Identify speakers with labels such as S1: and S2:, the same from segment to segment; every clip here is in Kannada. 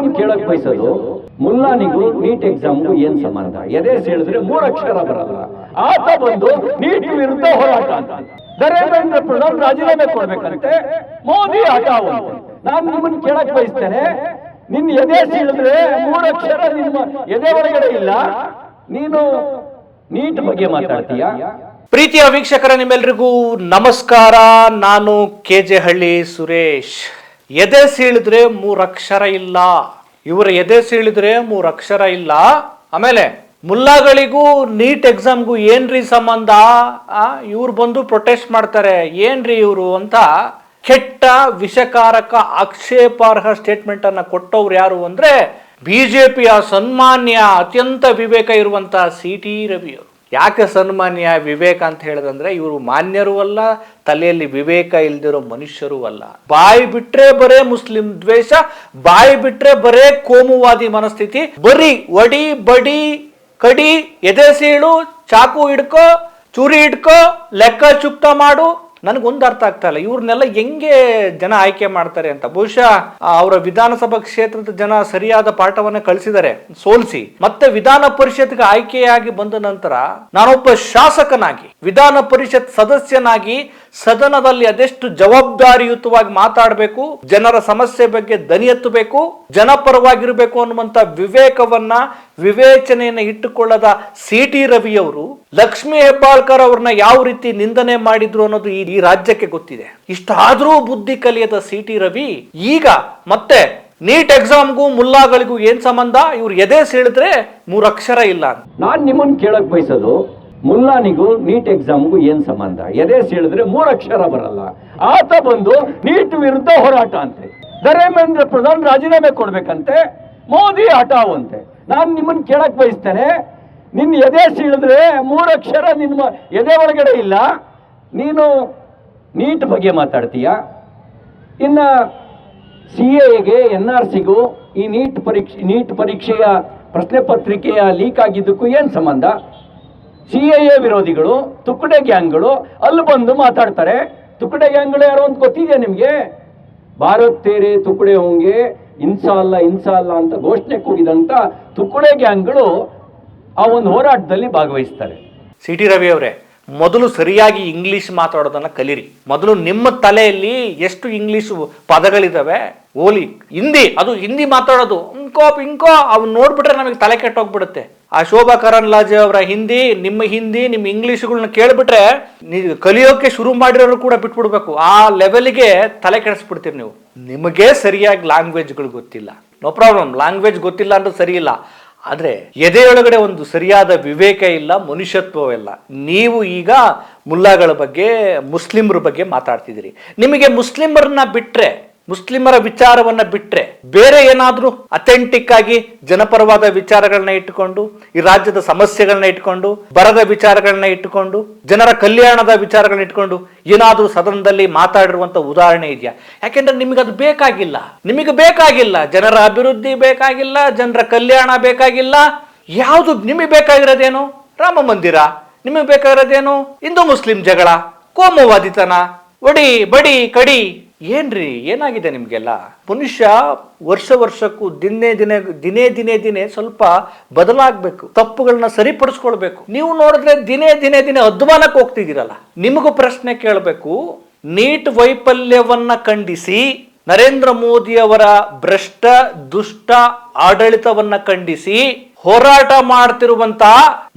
S1: ನಿಮ್ಮನ್ನು ಕೇಳಕ್ ಬಯಸೋದು, ಮುಲ್ಲಾನಿಗೂ ನೀಟ್ ಎಕ್ಸಾಮ್ಗೂ ಏನ್ ಸಂಬಂಧ? ಎದೆ ಹೇಳಿದ್ರೆ 3 ಅಕ್ಷರ ಬರಲ್ಲ. ಆತ ಬಂದು ನೀಟ್ ವಿರುದ್ಧ ಹೋರಾಟ ಅಂತ, ಧರ್ಮೇಂದ್ರ ಪ್ರಧಾನ್ ರಾಜೀನಾಮೆ ಕೊಡ್ಬೇಕಂತೆ, ಮೋದಿ ಹಠಾವು. ನಾನು ನಿಮ್ಮನ್ನು ಕೇಳಕ್ ಬಯಸ್ತೇನೆ, ನಿನ್ನ ಎದೆ ಹೇಳಿದ್ರೆ 3 ಅಕ್ಷರ ನಿಮ್ಮ ಎದೆ ಒಳಗಡೆ ಇಲ್ಲ, ನೀನು ನೀಟ್ ಬಗ್ಗೆ ಮಾತಾಡ್ತೀಯಾ?
S2: ಪ್ರೀತಿಯ ವೀಕ್ಷಕರ ನಿಮ್ಮೆಲ್ರಿಗೂ ನಮಸ್ಕಾರ. ನಾನು KJ ಹಳ್ಳಿ ಸುರೇಶ್. ಎದೆ ಸೀಳಿದ್ರೆ 3 ಅಕ್ಷರ ಇಲ್ಲ, ಇವರ ಎದೆ ಸೀಳಿದ್ರೆ 3 ಅಕ್ಷರ ಇಲ್ಲ. ಆಮೇಲೆ ಮುಲ್ಲಾಗಳಿಗೂ ನೀಟ್ ಎಕ್ಸಾಮ್ಗೂ ಏನ್ರಿ ಸಂಬಂಧ? ಇವ್ರು ಬಂದು ಪ್ರೊಟೆಸ್ಟ್ ಮಾಡ್ತಾರೆ, ಏನ್ರಿ ಇವರು ಅಂತ ಕೆಟ್ಟ ವಿಷಕಾರಕ ಆಕ್ಷೇಪಾರ್ಹ ಸ್ಟೇಟ್ಮೆಂಟ್ ಅನ್ನ ಕೊಟ್ಟವ್ರು ಯಾರು ಅಂದ್ರೆ ಬಿಜೆಪಿಯ ಸನ್ಮಾನ್ಯ ಅತ್ಯಂತ ವಿವೇಕ ಇರುವಂತ CT ರವಿ ಅವರು. ಯಾಕೆ ಸನ್ಮಾನ್ಯ ವಿವೇಕ ಅಂತ ಹೇಳದಂದ್ರೆ ಇವರು ಮಾನ್ಯರೂ ಅಲ್ಲ, ತಲೆಯಲ್ಲಿ ವಿವೇಕ ಇಲ್ದಿರೋ ಮನುಷ್ಯರೂ ಅಲ್ಲ. ಬಾಯಿ ಬಿಟ್ರೆ ಬರೇ ಮುಸ್ಲಿಂ ದ್ವೇಷ, ಬಾಯಿ ಬಿಟ್ರೆ ಬರೇ ಕೋಮುವಾದಿ ಮನಸ್ಥಿತಿ, ಬರೀ ಒಡಿ ಬಡಿ ಕಡಿ, ಎದೆ ಸೀಳು, ಚಾಕು ಹಿಡ್ಕೋ, ಚೂರಿ ಹಿಡ್ಕೋ, ಲೆಕ್ಕ ಚುಕ್ತ ಮಾಡು. ನನಗೊಂದು ಅರ್ಥ ಆಗ್ತಾ ಇಲ್ಲ, ಇವ್ರನ್ನೆಲ್ಲ ಹೆಂಗೆ ಜನ ಆಯ್ಕೆ ಮಾಡ್ತಾರೆ ಅಂತ. ಬಹುಶಃ ಅವರ ವಿಧಾನಸಭಾ ಕ್ಷೇತ್ರದ ಜನ ಸರಿಯಾದ ಪಾಠವನ್ನ ಕಳಿಸಿದ್ದಾರೆ, ಸೋಲಿಸಿ. ಮತ್ತೆ ವಿಧಾನ ಪರಿಷತ್ಗೆ ಆಯ್ಕೆಯಾಗಿ ಬಂದ ನಂತರ ನಾನೊಬ್ಬ ಶಾಸಕನಾಗಿ, ವಿಧಾನ ಪರಿಷತ್ ಸದಸ್ಯನಾಗಿ ಸದನದಲ್ಲಿ ಅದೆಷ್ಟು ಜವಾಬ್ದಾರಿಯುತವಾಗಿ ಮಾತಾಡಬೇಕು, ಜನರ ಸಮಸ್ಯೆ ಬಗ್ಗೆ ದನಿ ಎತ್ತಬೇಕು, ಜನಪರವಾಗಿರಬೇಕು ಅನ್ನುವಂತ ವಿವೇಕವನ್ನ, ವಿವೇಚನೆಯನ್ನ ಇಟ್ಟುಕೊಳ್ಳದ CT ರವಿಯವರು ಲಕ್ಷ್ಮೀ ಹೆಬ್ಬಾಳ್ಕರ್ ಅವ್ರನ್ನ ಯಾವ ರೀತಿ ನಿಂದನೆ ಮಾಡಿದ್ರು ಅನ್ನೋದು ಈ ರಾಜ್ಯಕ್ಕೆ ಗೊತ್ತಿದೆ. ಇಷ್ಟಾದ್ರೂ ಬುದ್ಧಿ ಕಲಿಯದ CT ರವಿ ಈಗ ಮತ್ತೆ ನೀಟ್ ಎಕ್ಸಾಮ್ಗೂ ಮುಲ್ಲಾಗಳಿಗೂ ಏನ್ ಸಂಬಂಧ? ಇವ್ರು ಎದೆ ಸೀಳಿದ್ರೆ 3 ಅಕ್ಷರ ಇಲ್ಲ.
S1: ನಾನ್ ನಿಮ್ಮನ್ನು ಕೇಳಕ್ ಬಯಸೋದು, ಮುಲ್ಲಾನಿಗೂ ನೀಟ್ ಎಕ್ಸಾಮ್ಗೂ ಏನ್ ಸಂಬಂಧ? ಎದೆ ಸೀಳಿದ್ರೆ 3 ಅಕ್ಷರ ಬರಲ್ಲ. ಆತ ಬಂದು ನೀಟ್ ವಿರುದ್ಧ ಹೋರಾಟ ಅಂತೆ, ಧರ್ಮೇಂದ್ರ ಪ್ರಧಾನ್ ರಾಜೀನಾಮೆ ಕೊಡ್ಬೇಕಂತೆ, ಮೋದಿ ಹಠಾವು ಅಂತೆ. ನಾನು ನಿಮ್ಮನ್ನು ಕೇಳಕ್ ಬಯಸ್ತೇನೆ, ನಿನ್ನ ಎದೆ ಸೀಳಿದ್ರೆ 3 ಅಕ್ಷರ ನಿಮ್ಮ ಎದೆ ಒಳಗಡೆ ಇಲ್ಲ, ನೀನು ನೀಟ್ ಬಗ್ಗೆ ಮಾತಾಡ್ತೀಯಾ? ಇನ್ನ CAಗೆ NRCಗೂ ಈ ನೀಟ್ ಪರೀಕ್ಷೆಯ ಪ್ರಶ್ನೆ ಪತ್ರಿಕೆಯ ಲೀಕ್ ಆಗಿದ್ದಕ್ಕೂ ಏನು ಸಂಬಂಧ? CAA ವಿರೋಧಿಗಳು, ತುಕಡೆ ಗ್ಯಾಂಗ್ಗಳು ಅಲ್ಲಿ ಬಂದು ಮಾತಾಡ್ತಾರೆ. ತುಕಡೆ ಗ್ಯಾಂಗ್ಗಳು ಯಾರು ಅಂತ ಗೊತ್ತಿದೆಯಾ ನಿಮಗೆ? ಭಾರತ್ ತೇರೆ ತುಕಡೆ ಹೋಂಗೆ, ಇನ್ಸಾ ಅಲ್ಲ ಅಂತ ಘೋಷಣೆ ಕೂಗಿದಂತ ತುಕಡೆ ಗ್ಯಾಂಗ್ಗಳು ಆ ಒಂದು ಹೋರಾಟದಲ್ಲಿ ಭಾಗವಹಿಸ್ತಾರೆ.
S2: CT ರವಿ ಅವರೇ, ಮೊದಲು ಸರಿಯಾಗಿ ಇಂಗ್ಲಿಷ್ ಮಾತಾಡೋದನ್ನ ಕಲೀರಿ. ಮೊದಲು ನಿಮ್ಮ ತಲೆಯಲ್ಲಿ ಎಷ್ಟು ಇಂಗ್ಲಿಷ್ ಪದಗಳಿದಾವೆ ಓಲಿ. ಹಿಂದಿ ಮಾತಾಡೋದು ಇಂಕೋ ಅವ್ನು ನೋಡ್ಬಿಟ್ರೆ ನಮಗೆ ತಲೆ ಕೆಟ್ಟೋಗ್ಬಿಡುತ್ತೆ. ಆ ಶೋಭಾ ಕರಂದ್ಲಾಜೆ ಅವರ ಹಿಂದಿ, ನಿಮ್ಮ ಇಂಗ್ಲಿಷ್ಗಳನ್ನ ಕೇಳ್ಬಿಟ್ರೆ ನೀವು ಕಲಿಯೋಕೆ ಶುರು ಮಾಡಿರೋರು ಕೂಡ ಬಿಟ್ಬಿಡ್ಬೇಕು. ಆ ಲೆವೆಲ್ಗೆ ತಲೆ ಕೆಡಿಸ್ಬಿಡ್ತೀರಿ ನೀವು. ನಿಮಗೆ ಸರಿಯಾಗಿ ಲ್ಯಾಂಗ್ವೇಜ್ಗಳು ಗೊತ್ತಿಲ್ಲ, ನೋ ಪ್ರಾಬ್ಲಮ್, ಲ್ಯಾಂಗ್ವೇಜ್ ಗೊತ್ತಿಲ್ಲ ಅಂದ್ರೆ ಸರಿ ಇಲ್ಲ. ಆದ್ರೆ ಎದೆಯೊಳಗಡೆ ಒಂದು ಸರಿಯಾದ ವಿವೇಕ ಇಲ್ಲ, ಮನುಷ್ಯತ್ವವಿಲ್ಲ. ನೀವು ಈಗ ಮುಲ್ಲಾಗಳ ಬಗ್ಗೆ, ಮುಸ್ಲಿಮರ ಬಗ್ಗೆ ಮಾತಾಡ್ತಿದ್ದೀರಿ. ನಿಮಗೆ ಮುಸ್ಲಿಮರ ವಿಚಾರವನ್ನ ಬಿಟ್ರೆ ಬೇರೆ ಏನಾದ್ರೂ ಅಥೆಂಟಿಕ್ ಆಗಿ ಜನಪರವಾದ ವಿಚಾರಗಳನ್ನ ಇಟ್ಟುಕೊಂಡು, ಈ ರಾಜ್ಯದ ಸಮಸ್ಯೆಗಳನ್ನ ಇಟ್ಕೊಂಡು, ಬರದ ವಿಚಾರಗಳನ್ನ ಇಟ್ಟುಕೊಂಡು, ಜನರ ಕಲ್ಯಾಣದ ವಿಚಾರಗಳನ್ನ ಇಟ್ಕೊಂಡು ಏನಾದ್ರೂ ಸದನದಲ್ಲಿ ಮಾತಾಡಿರುವಂತ ಉದಾಹರಣೆ ಇದೆಯಾ? ಯಾಕೆಂದ್ರೆ ನಿಮಗೆ ಅದು ಬೇಕಾಗಿಲ್ಲ. ಜನರ ಅಭಿವೃದ್ಧಿ ಬೇಕಾಗಿಲ್ಲ, ಜನರ ಕಲ್ಯಾಣ ಬೇಕಾಗಿಲ್ಲ. ಯಾವುದು ನಿಮಗೆ ಬೇಕಾಗಿರೋದೇನು? ರಾಮ ಮಂದಿರ. ನಿಮಗೆ ಬೇಕಾಗಿರೋದೇನು? ಹಿಂದೂ ಮುಸ್ಲಿಂ ಜಗಳ, ಕೋಮುವಾದಿತನ, ಒಡಿ ಬಡಿ ಕಡಿ. ಏನಾಗಿದೆ ನಿಮ್ಗೆಲ್ಲ? ಮನುಷ್ಯ ವರ್ಷಕ್ಕೂ ದಿನೇ ಸ್ವಲ್ಪ ಬದಲಾಗಬೇಕು, ತಪ್ಪುಗಳನ್ನ ಸರಿಪಡಿಸ್ಕೊಳ್ಬೇಕು. ನೀವು ನೋಡಿದ್ರೆ ದಿನೇ ಅಧ್ವಾನಕ್ಕೆ ಹೋಗ್ತಿದ್ದೀರಲ್ಲ. ನಿಮಗೂ ಪ್ರಶ್ನೆ ಕೇಳಬೇಕು. ನೀಟ್ ವೈಫಲ್ಯವನ್ನ ಖಂಡಿಸಿ, ನರೇಂದ್ರ ಮೋದಿ ಅವರ ಭ್ರಷ್ಟ ದುಷ್ಟ ಆಡಳಿತವನ್ನ ಖಂಡಿಸಿ ಹೋರಾಟ ಮಾಡ್ತಿರುವಂತ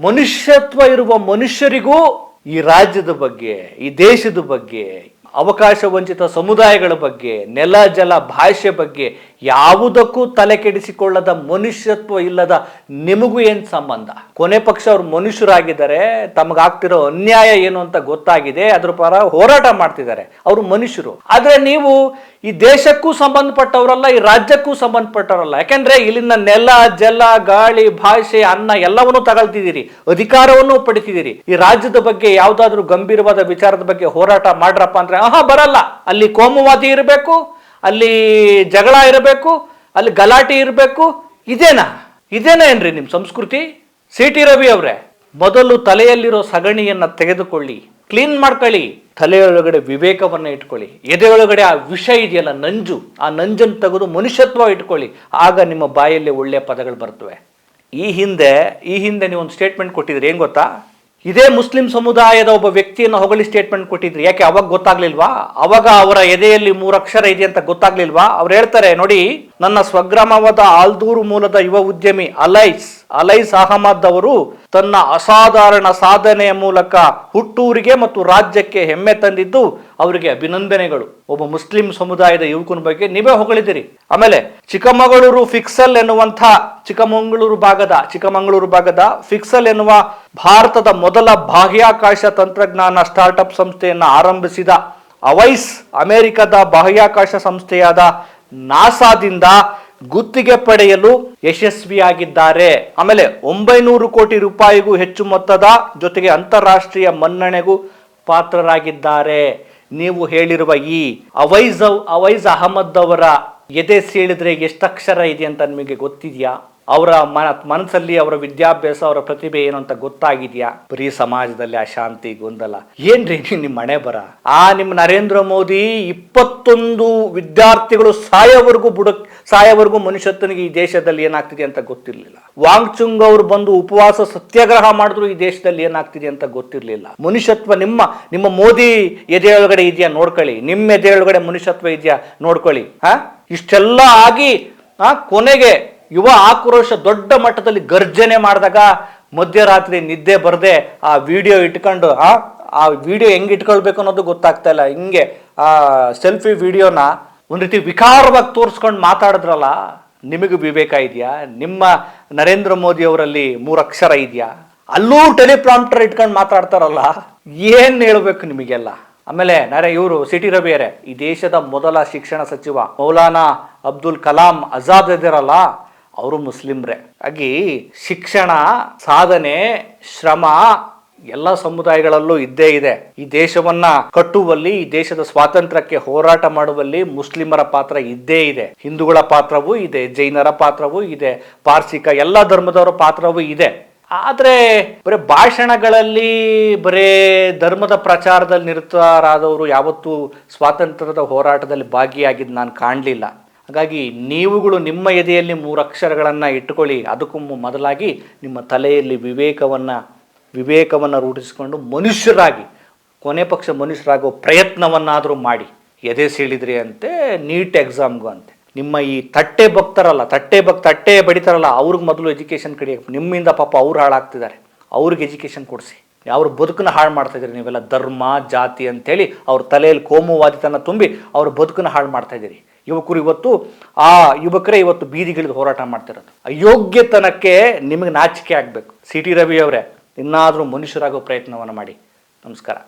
S2: ಮನುಷ್ಯತ್ವ ಇರುವ ಮನುಷ್ಯರಿಗೂ ಈ ರಾಜ್ಯದ ಬಗ್ಗೆ, ಈ ದೇಶದ ಬಗ್ಗೆ, ಅವಕಾಶ ವಂಚಿತ ಸಮುದಾಯಗಳ ಬಗ್ಗೆ, ನೆಲ ಜಲ ಭಾಷೆ ಬಗ್ಗೆ ಯಾವುದಕ್ಕೂ ತಲೆ ಕೆಡಿಸಿಕೊಳ್ಳದ ಮನುಷ್ಯತ್ವ ಇಲ್ಲದ ನಿಮಗೂ ಏನ್ ಸಂಬಂಧ? ಕೊನೆ ಪಕ್ಷ ಅವ್ರು ಮನುಷ್ಯರಾಗಿದ್ದಾರೆ, ತಮಗಾಗ್ತಿರೋ ಅನ್ಯಾಯ ಏನು ಅಂತ ಗೊತ್ತಾಗಿದೆ, ಅದ್ರ ಪರ ಹೋರಾಟ ಮಾಡ್ತಿದ್ದಾರೆ, ಅವರು ಮನುಷ್ಯರು. ಆದ್ರೆ ನೀವು ಈ ದೇಶಕ್ಕೂ ಸಂಬಂಧಪಟ್ಟವರಲ್ಲ, ಈ ರಾಜ್ಯಕ್ಕೂ ಸಂಬಂಧಪಟ್ಟವರಲ್ಲ. ಯಾಕೆಂದ್ರೆ ಇಲ್ಲಿನ ನೆಲ ಜಲ ಗಾಳಿ ಭಾಷೆ ಅನ್ನ ಎಲ್ಲವನ್ನೂ ತಗೊಳ್ತಿದ್ದೀರಿ, ಅಧಿಕಾರವನ್ನು ಪಡಿತಿದ್ದೀರಿ. ಈ ರಾಜ್ಯದ ಬಗ್ಗೆ ಯಾವ್ದಾದ್ರು ಗಂಭೀರವಾದ ವಿಚಾರದ ಬಗ್ಗೆ ಹೋರಾಟ ಮಾಡ್ರಪ್ಪ ಅಂದ್ರೆ ಬರಲ್ಲ. ಅಲ್ಲಿ ಕೋಮುವಾದಿ ಇರಬೇಕು, ಅಲ್ಲಿ ಜಗಳ ಇರಬೇಕು, ಅಲ್ಲಿ ಗಲಾಟೆ ಇರಬೇಕು. ಇದೇನಾ ಏನ್ರಿ ನಿಮ್ ಸಂಸ್ಕೃತಿ? CT ರವಿ ಅವರೇ, ಮೊದಲು ತಲೆಯಲ್ಲಿರೋ ಸಗಣಿಯನ್ನ ತೆಗೆದುಕೊಳ್ಳಿ, ಕ್ಲೀನ್ ಮಾಡ್ಕೊಳ್ಳಿ. ತಲೆಯೊಳಗಡೆ ವಿವೇಕವನ್ನು ಇಟ್ಕೊಳ್ಳಿ, ಎದೆಯೊಳಗಡೆ ಆ ವಿಷ ಇದೆಯಲ್ಲ, ನಂಜು, ಆ ನಂಜನ್ನು ತೆಗೆದು ಮನುಷ್ಯತ್ವ ಇಟ್ಕೊಳ್ಳಿ. ಆಗ ನಿಮ್ಮ ಬಾಯಲ್ಲಿ ಒಳ್ಳೆಯ ಪದಗಳು ಬರ್ತವೆ. ಈ ಹಿಂದೆ ನೀವು ಒಂದು ಸ್ಟೇಟ್ಮೆಂಟ್ ಕೊಟ್ಟಿದ್ರಿ, ಏನ್ ಗೊತ್ತಾ? ಇದೇ ಮುಸ್ಲಿಂ ಸಮುದಾಯದ ಒಬ್ಬ ವ್ಯಕ್ತಿಯನ್ನು ಹೊಗಳಿ ಸ್ಟೇಟ್ಮೆಂಟ್ ಕೊಟ್ಟಿದ್ರಿ. ಯಾಕೆ ಅವಾಗ ಗೊತ್ತಾಗ್ಲಿಲ್ವಾ? ಅವಾಗ ಅವರ ಎದೆಯಲ್ಲಿ 3 ಅಕ್ಷರ ಇದೆ ಅಂತ ಗೊತ್ತಾಗ್ಲಿಲ್ವಾ? ಅವ್ರು ಹೇಳ್ತಾರೆ ನೋಡಿ, ನನ್ನ ಸ್ವಗ್ರಾಮವಾದ ಆಲ್ದೂರು ಮೂಲದ ಯುವ ಉದ್ಯಮಿ ಅಲೈಸ್ ಅಹಮದ್ ಅವರು ತನ್ನ ಅಸಾಧಾರಣ ಸಾಧನೆಯ ಮೂಲಕ ಹುಟ್ಟೂರಿಗೆ ಮತ್ತು ರಾಜ್ಯಕ್ಕೆ ಹೆಮ್ಮೆ ತಂದಿದ್ದು ಅವರಿಗೆ ಅಭಿನಂದನೆಗಳು. ಒಬ್ಬ ಮುಸ್ಲಿಂ ಸಮುದಾಯದ ಯುವಕನ ಬಗ್ಗೆ ನೀವೇ ಹೊಗಳಿದಿರಿ. ಆಮೇಲೆ ಚಿಕ್ಕಮಗಳೂರು ಭಾಗದ ಫಿಕ್ಸಲ್ ಎನ್ನುವ ಭಾರತದ ಮೊದಲ ಬಾಹ್ಯಾಕಾಶ ತಂತ್ರಜ್ಞಾನ ಸ್ಟಾರ್ಟ್ಅಪ್ ಸಂಸ್ಥೆಯನ್ನು ಆರಂಭಿಸಿದ ಅವೈಸ್ ಅಮೆರಿಕದ ಬಾಹ್ಯಾಕಾಶ ಸಂಸ್ಥೆಯಾದ ನಾಸಾದಿಂದ ಗುತ್ತಿಗೆ ಪಡೆಯಲು ಯಶಸ್ವಿಯಾಗಿದ್ದಾರೆ. ಆಮೇಲೆ 900 ಕೋಟಿ ರೂಪಾಯಿಗೂ ಹೆಚ್ಚು ಮೊತ್ತದ ಜೊತೆಗೆ ಅಂತಾರಾಷ್ಟ್ರೀಯ ಮನ್ನಣೆಗೂ ಪಾತ್ರರಾಗಿದ್ದಾರೆ. ನೀವು ಹೇಳಿರುವ ಈ ಅವೈಸ್ ಅಹಮದ್ ಅವರ ಎದೆ ಸೀಳಿದ್ರೆ ಎಷ್ಟಕ್ಷರ ಇದೆ ಅಂತ ನಿಮಗೆ ಗೊತ್ತಿದೆಯಾ? ಅವರ ಮನಸ್ಸಲ್ಲಿ ಅವರ ವಿದ್ಯಾಭ್ಯಾಸ, ಅವರ ಪ್ರತಿಭೆ ಏನು ಅಂತ ಗೊತ್ತಾಗಿದೆಯಾ? ಬರೀ ಸಮಾಜದಲ್ಲಿ ಅಶಾಂತಿ, ಗೊಂದಲ. ಏನ್ರಿ ನಿಮ್ಮ ಮನೆ ಬರ? ನಿಮ್ಮ ನರೇಂದ್ರ ಮೋದಿ 21 ವಿದ್ಯಾರ್ಥಿಗಳು ಸಾಯವರೆಗೂ ಮನುಷ್ಯತ್ವನಿಗೆ ಈ ದೇಶದಲ್ಲಿ ಏನಾಗ್ತಿದೆ ಅಂತ ಗೊತ್ತಿರಲಿಲ್ಲ. ವಾಂಗ್ಚುಂಗ್ ಅವರು ಬಂದು ಉಪವಾಸ ಸತ್ಯಾಗ್ರಹ ಮಾಡಿದ್ರು ಈ ದೇಶದಲ್ಲಿ ಏನಾಗ್ತಿದೆ ಅಂತ ಗೊತ್ತಿರಲಿಲ್ಲ. ಮನುಷ್ಯತ್ವ ನಿಮ್ಮ ಮೋದಿ ಎದೆಯೊಳಗಡೆ ಇದೆಯಾ ನೋಡ್ಕೊಳ್ಳಿ, ನಿಮ್ಮ ಎದೆಯೊಳಗಡೆ ಮನುಷ್ಯತ್ವ ಇದೆಯಾ ನೋಡ್ಕೊಳ್ಳಿ. ಇಷ್ಟೆಲ್ಲ ಆಗಿ ಕೊನೆಗೆ ಯುವ ಆಕ್ರೋಶ ದೊಡ್ಡ ಮಟ್ಟದಲ್ಲಿ ಗರ್ಜನೆ ಮಾಡಿದಾಗ ಮಧ್ಯರಾತ್ರಿ ನಿದ್ದೆ ಬರದೆ ಆ ವಿಡಿಯೋ ಇಟ್ಕೊಂಡು ಆ ವಿಡಿಯೋ ಹೆಂಗೆ ಇಟ್ಕೊಳ್ಬೇಕು ಅನ್ನೋದು ಗೊತ್ತಾಗ್ತಾ ಇಲ್ಲ. ಹಿಂಗೆ ಆ ಸೆಲ್ಫಿ ವಿಡಿಯೋನ ಒಂದು ರೀತಿ ವಿಕಾರವಾಗಿ ತೋರಿಸ್ಕೊಂಡು ಮಾತಾಡಿದ್ರಲ್ಲ, ನಿಮಗೆ ವಿವೇಕ ಇದೆಯಾ? ನಿಮ್ಮ ನರೇಂದ್ರ ಮೋದಿ ಅವರಲ್ಲಿ 3 ಅಕ್ಷರ ಇದೆಯಾ? ಅಲ್ಲೂ ಟೆಲಿಪ್ರಾಂಪ್ಟರ್ ಇಟ್ಕೊಂಡು ಮಾತಾಡ್ತಾರಲ್ಲ, ಏನ್ ಹೇಳ್ಬೇಕು ನಿಮಗೆಲ್ಲ? ಆಮೇಲೆ ಇವರು ಸಿಟಿ ರವಿಯರೇ, ಈ ದೇಶದ ಮೊದಲ ಶಿಕ್ಷಣ ಸಚಿವ ಮೌಲಾನಾ ಅಬ್ದುಲ್ ಕಲಾಂ ಆಜಾದ್ ಇದ್ದಾರಲ್ಲ, ಅವರು ಮುಸ್ಲಿಮ್ರೆ. ಹಾಗಾಗಿ ಶಿಕ್ಷಣ, ಸಾಧನೆ, ಶ್ರಮ ಎಲ್ಲ ಸಮುದಾಯಗಳಲ್ಲೂ ಇದ್ದೇ ಇದೆ. ಈ ದೇಶವನ್ನ ಕಟ್ಟುವಲ್ಲಿ, ಈ ದೇಶದ ಸ್ವಾತಂತ್ರ್ಯಕ್ಕೆ ಹೋರಾಟ ಮಾಡುವಲ್ಲಿ ಮುಸ್ಲಿಮರ ಪಾತ್ರ ಇದ್ದೇ ಇದೆ. ಹಿಂದೂಗಳ ಪಾತ್ರವೂ ಇದೆ, ಜೈನರ ಪಾತ್ರವೂ ಇದೆ, ಪಾರ್ಸಿಕ ಎಲ್ಲ ಧರ್ಮದವರ ಪಾತ್ರವೂ ಇದೆ. ಆದ್ರೆ ಬರೀ ಭಾಷಣಗಳಲ್ಲಿ, ಬರೇ ಧರ್ಮದ ಪ್ರಚಾರದಲ್ಲಿ ನಿರತರಾದವರು ಯಾವತ್ತೂ ಸ್ವಾತಂತ್ರ್ಯದ ಹೋರಾಟದಲ್ಲಿ ಭಾಗಿಯಾಗಿದ್ದು ನಾನು ಕಾಣಲಿಲ್ಲ. ಹಾಗಾಗಿ ನೀವುಗಳು ನಿಮ್ಮ ಎದೆಯಲ್ಲಿ 3 ಅಕ್ಷರಗಳನ್ನು ಇಟ್ಟುಕೊಳ್ಳಿ. ಅದಕ್ಕೂ ಮೊದಲಾಗಿ ನಿಮ್ಮ ತಲೆಯಲ್ಲಿ ವಿವೇಕವನ್ನು ರೂಢಿಸಿಕೊಂಡು ಮನುಷ್ಯರಾಗಿ, ಕೊನೆ ಪಕ್ಷ ಮನುಷ್ಯರಾಗೋ ಪ್ರಯತ್ನವನ್ನಾದರೂ ಮಾಡಿ. ಎದೆ ಸೀಳಿದ್ರಿ ಅಂತೆ ನೀಟ್ ಎಕ್ಸಾಮ್ಗೂ ಅಂತೆ. ನಿಮ್ಮ ಈ ತಟ್ಟೆ ಬಡಿತಾರಲ್ಲ, ಅವ್ರಿಗೆ ಮೊದಲು ಎಜುಕೇಷನ್ ಕಡೆ, ನಿಮ್ಮಿಂದ ಪಾಪ ಅವ್ರು ಹಾಳಾಗ್ತಿದ್ದಾರೆ. ಅವ್ರಿಗೆ ಎಜುಕೇಷನ್ ಕೊಡಿಸಿ. ಅವ್ರ ಬದುಕನ್ನ ಹಾಳು ಮಾಡ್ತಾ ಇದ್ದೀರಿ ನೀವೆಲ್ಲ. ಧರ್ಮ, ಜಾತಿ ಅಂತೇಳಿ ಅವ್ರ ತಲೆಯಲ್ಲಿ ಕೋಮುವಾದಿತನ ತುಂಬಿ ಅವ್ರ ಬದುಕನ್ನ ಹಾಳು ಮಾಡ್ತಾ ಇದ್ದೀರಿ. ಯುವಕರೇ ಇವತ್ತು ಬೀದಿಗಿಳಿದು ಹೋರಾಟ ಮಾಡ್ತಿರೋದು. ಅಯೋಗ್ಯತನಕ್ಕೆ ನಿಮಗೆ ನಾಚಿಕೆ ಆಗಬೇಕು. ಸಿಟಿ ರವಿ ಅವರೇ, ಇನ್ನಾದರೂ ಮನುಷ್ಯರಾಗೋ ಪ್ರಯತ್ನವನ್ನು ಮಾಡಿ. ನಮಸ್ಕಾರ.